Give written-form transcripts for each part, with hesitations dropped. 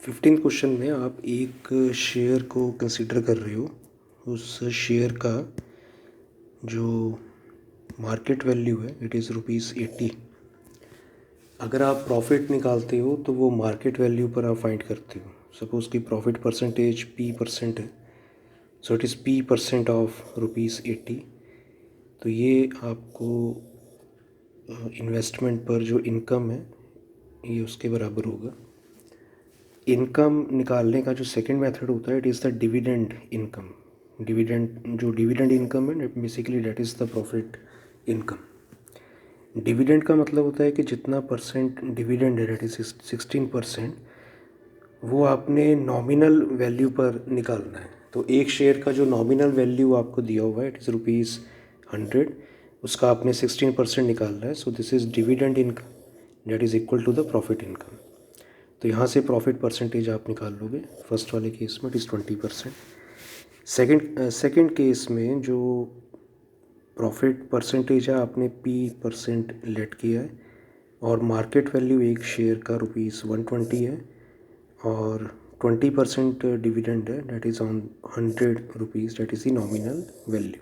15 question में आप एक शेयर को कंसिडर कर रहे हो। उस शेयर का जो मार्केट वैल्यू है इट इज़ ₹80। अगर आप प्रॉफिट निकालते हो तो वो मार्केट वैल्यू पर आप फाइंड करते हो। सपोज़ कि प्रॉफिट परसेंटेज P% है, so it is P% of ₹80। तो ये आपको इन्वेस्टमेंट पर जो इनकम है ये उसके बराबर होगा। इनकम निकालने का जो सेकंड मेथड होता है it is the dividend income. Dividend income है basically that is the profit income. Dividend का मतलब होता है कि जितना परसेंट डिविडेंड है दैट इज़ 16%, वो आपने नॉमिनल वैल्यू पर निकालना है। तो एक शेयर का जो नॉमिनल वैल्यू आपको दिया हुआ है इट इज़ ₹100, उसका आपने 16% निकालना है। So this is dividend income that is equal to the profit income. तो यहाँ से प्रॉफिट परसेंटेज आप निकाल लोगे। फर्स्ट वाले केस में इट इज़ 20%। सेकंड केस में जो प्रॉफिट परसेंटेज है आपने P% लेट किया है और मार्केट वैल्यू एक शेयर का ₹120 है और 20% डिविडेंड है that is on ₹100, that is the nominal value.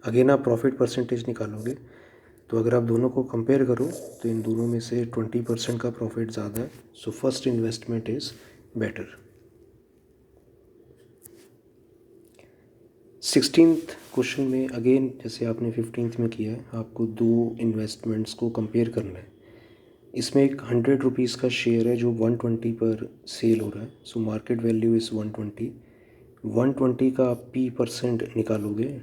Again आप प्रॉफिट परसेंटेज निकालोगे तो अगर आप दोनों को कंपेयर करो तो इन दोनों में से 20% का प्रॉफिट ज़्यादा है। So first investment is better. 16th question में अगेन जैसे आपने 15th में किया है, आपको दो इन्वेस्टमेंट्स को कंपेयर करना है। इसमें एक ₹100 का शेयर है जो 120 पर सेल हो रहा है। So market value is 120। 120 का आप P% निकालोगे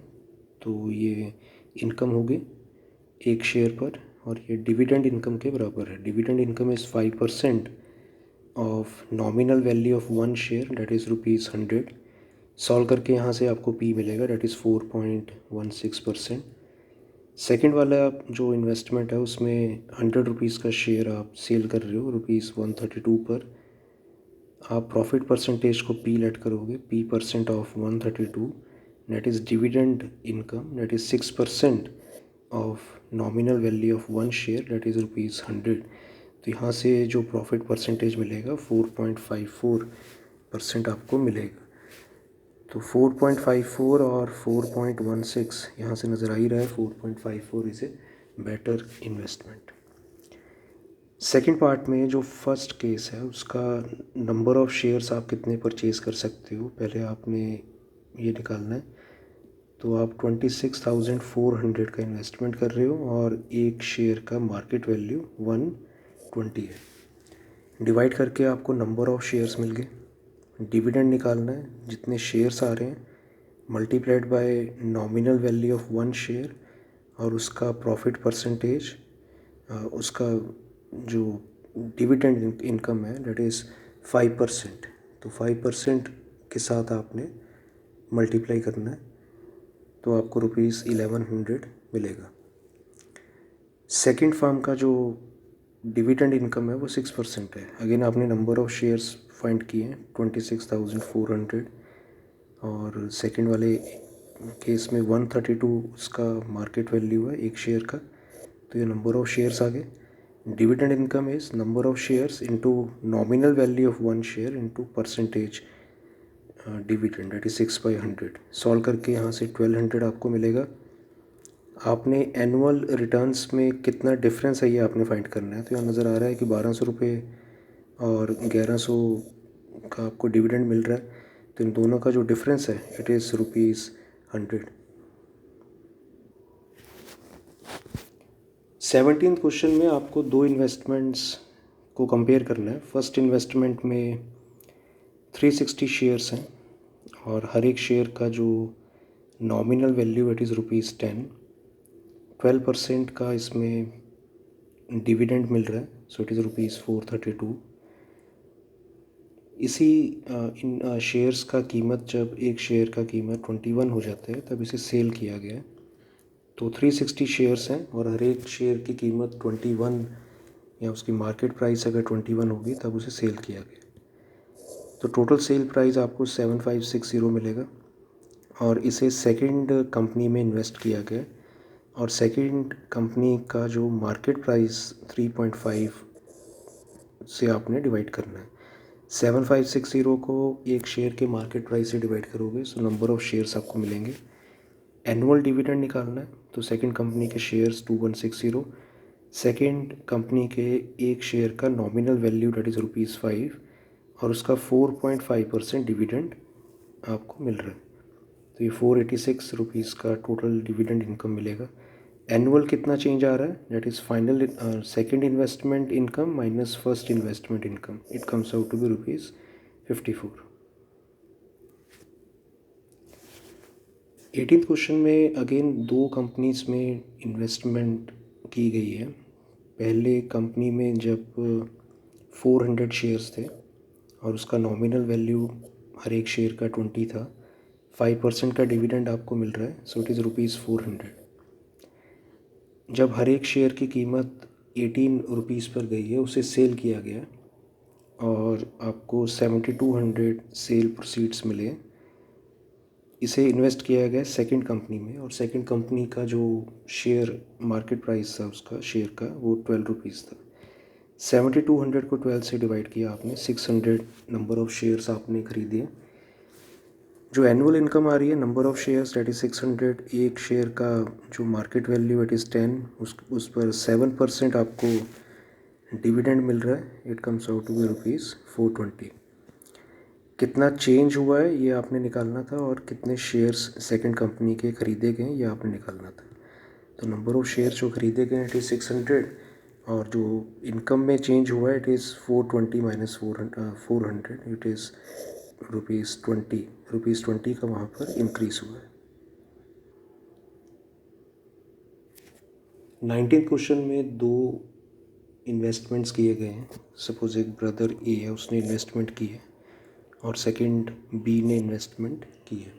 तो ये इनकम होगी एक शेयर पर और ये डिविडेंड इनकम के बराबर है। Dividend income is 5% of nominal value of one share that is ₹100। Solve करके यहाँ से आपको P मिलेगा दैट इज़ 4.16%। सेकेंड वाला जो इन्वेस्टमेंट है उसमें ₹100 का शेयर आप सेल कर रहे हो ₹132 पर। आप प्रॉफिट परसेंटेज को P लेट करोगे, P% of 132 that is dividend income that is 6% of nominal value of one share that is ₹100। तो यहाँ से जो प्रॉफिट परसेंटेज मिलेगा 4.54% आपको मिलेगा। तो 4.54 और 4.16 यहाँ से नज़र आ ही रहा है। 4.54 is a better investment. Second part में जो फर्स्ट केस है उसका नंबर ऑफ़ शेयर्स आप कितने परचेज़ कर सकते हो पहले आपने ये निकालना है। तो आप 26,400 का इन्वेस्टमेंट कर रहे हो और एक शेयर का मार्केट वैल्यू 120 है। डिवाइड करके आपको नंबर ऑफ़ शेयर्स मिल गए। डिविडेंड निकालना है, जितने शेयर्स आ रहे हैं multiplied by nominal value of one share और उसका प्रॉफिट परसेंटेज, उसका जो डिविडेंड इनकम है दैट इज़ 5%। तो 5% के साथ आपने मल्टीप्लाई करना है तो आपको ₹1100 मिलेगा। सेकंड फर्म का जो डिविडेंड इनकम है वो 6% है। अगेन आपने नंबर ऑफ़ शेयर्स फाइंड किए हैं 26,400 और सेकंड वाले केस में 132 उसका मार्केट वैल्यू है एक शेयर का। तो ये नंबर ऑफ़ शेयर्स आ गए। Dividend income is number of shares into nominal value of one share into percentage dividend that is 6/100। Solve करके यहाँ से 1200 आपको मिलेगा। आपने एनुअल रिटर्न्स में कितना डिफरेंस है ये आपने फाइंड करना है। तो यहाँ नज़र आ रहा है कि ₹1200 और 1100 का आपको डिविडेंड मिल रहा है। तो इन दोनों का जो डिफरेंस है इट इज़ ₹100। 17th क्वेश्चन में आपको दो इन्वेस्टमेंट्स को कंपेयर करना है। फर्स्ट इन्वेस्टमेंट में 360 शेयर्स हैं और हर एक शेयर का जो नॉमिनल वैल्यू इट इज़ ₹10। 12% का इसमें डिविडेंड मिल रहा है सो इट इज़ ₹432। इसी इन शेयर्स का कीमत जब एक शेयर का कीमत 21 हो जाता है तब इसे सेल किया गया है। तो 360 शेयर्स हैं और हर एक शेयर की कीमत 21 या उसकी मार्केट प्राइस अगर 21 होगी तब उसे सेल किया गया। तो टोटल सेल प्राइस आपको 7560 मिलेगा और इसे सेकंड कंपनी में इन्वेस्ट किया गया और सेकंड कंपनी का जो मार्केट प्राइस 3.5 से आपने डिवाइड करना है। 7560 को एक शेयर के मार्केट प्राइस से डिवाइड करोगे सो नंबर ऑफ़ शेयर्स आपको मिलेंगे। एनुअल डिविडेंड निकालना है तो सेकंड कंपनी के शेयर्स 2160, सेकंड कंपनी के एक शेयर का नॉमिनल वैल्यू डेट इज़ ₹5 और उसका 4.5% डिविडेंड आपको मिल रहा है, तो ये 486 रुपीज़ का टोटल डिविडेंड इनकम मिलेगा। एनुअल कितना चेंज आ रहा है, that is final second investment income minus first investment income, it comes out to be ₹54। 18th question में अगेन दो कंपनीज में इन्वेस्टमेंट की गई है। पहले कंपनी में जब 400 शेयर्स थे और उसका नॉमिनल वैल्यू हर एक शेयर का 20 था, 5% का डिविडेंड आपको मिल रहा है, सो इट इज़ ₹400। जब हर एक शेयर की कीमत 18 रुपीज़ पर गई है, उसे सेल किया गया और आपको 7200 सेल प्रोसीड्स मिले। इसे इन्वेस्ट किया गया सेकंड कंपनी में और सेकंड कंपनी का जो शेयर मार्केट प्राइस था उसका शेयर का वो 12 रुपीज़ था। 7200 को 12 से डिवाइड किया आपने, 600 नंबर ऑफ़ शेयर्स आपने खरीदे। जो एनुअल इनकम आ रही है number of shares that is 600, एक शेयर का जो मार्केट वैल्यू इट इज़ 10, उस पर 7% आपको डिविडेंड मिल रहा है, it comes out to be ₹420। कितना चेंज हुआ है ये आपने निकालना था और कितने शेयर्स सेकंड कंपनी के ख़रीदे गए ये आपने निकालना था। तो नंबर ऑफ़ शेयर्स जो ख़रीदे गए इट इज़ 600 और जो इनकम में चेंज हुआ है it is 420 minus 400 it is ₹20 का वहाँ पर इंक्रीज़ हुआ है। 19th क्वेश्चन में दो इन्वेस्टमेंट्स किए गए हैं। सपोज़ एक ब्रदर ए है, उसने इन्वेस्टमेंट की है और सेकंड बी ने इन्वेस्टमेंट की है।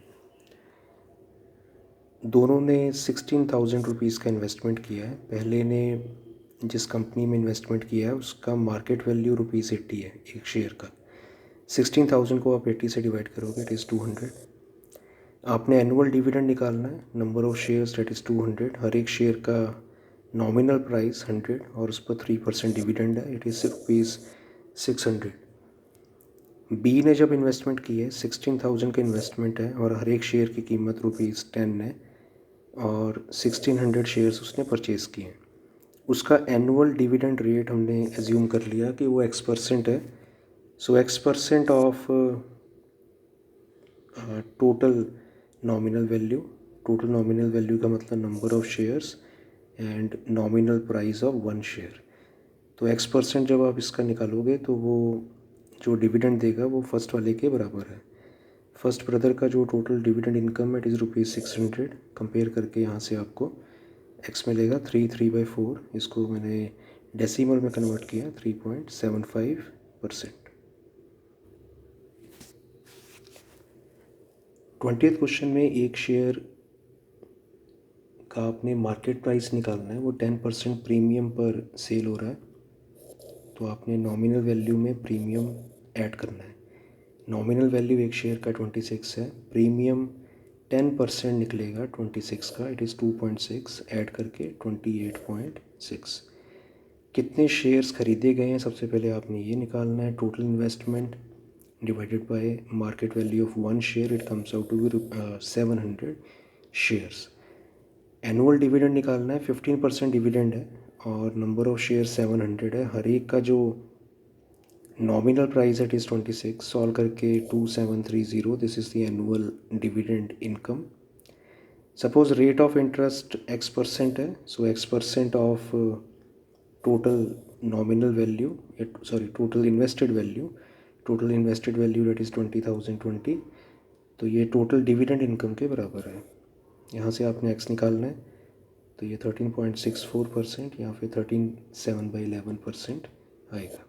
दोनों ने 16,000 रुपीज़ का इन्वेस्टमेंट किया है। पहले ने जिस कंपनी में इन्वेस्टमेंट किया है उसका मार्केट वैल्यू ₹80 है एक शेयर का। 16,000 को आप 80 से डिवाइड करोगे इट इज़ 200। आपने एनुअल डिविडेंड निकालना है, number of shares that is 200, हर एक शेयर का नॉमिनल प्राइस 100 और उस पर 3% डिविडेंड है, इट इज़ ₹600। बी ने जब इन्वेस्टमेंट की है 16,000 का इन्वेस्टमेंट है और हर एक शेयर की कीमत ₹10 है और 1600 शेयर्स उसने परचेज़ किए हैं। उसका एनुअल डिविडेंड रेट हमने एज्यूम कर लिया कि वो X% है, सो X% of total nominal value, total nominal value का मतलब number of shares and nominal price of one share. तो X% जब आप इसका निकालोगे तो वो जो डिविडेंड देगा वो फर्स्ट वाले के बराबर है। फर्स्ट ब्रदर का जो टोटल डिविडेंड इनकम है इट इज़ ₹600, कंपेयर करके यहाँ से आपको x मिलेगा 3/4, इसको मैंने डेसिमल में कन्वर्ट किया 3.75%। 20th क्वेश्चन में एक शेयर का आपने मार्केट प्राइस निकालना है, वो 10% प्रीमियम पर सेल हो रहा है, तो आपने नॉमिनल वैल्यू में प्रीमियम ऐड करना है। नॉमिनल वैल्यू एक शेयर का 26 है, प्रीमियम 10% निकलेगा 26 का, इट इज़ 2.6 ऐड करके 28.6। कितने शेयर्स खरीदे गए हैं सबसे पहले आपने ये निकालना है। Total investment divided by market value of one share, it comes out to be 700 shares. Annual dividend निकालना है, 15% डिविडेंड है और नंबर ऑफ़ शेयर 700 है। हर एक का जो nominal price it is 26, solve करके 2730, this is the annual dividend income. Suppose rate of interest X% है, सो X% of total nominal value, total invested value that is 20,020, तो ये टोटल डिविडेंड इनकम के बराबर है। यहाँ से आपने x निकालना है, तो ये 13.64% या फिर 13.7/11% आएगा।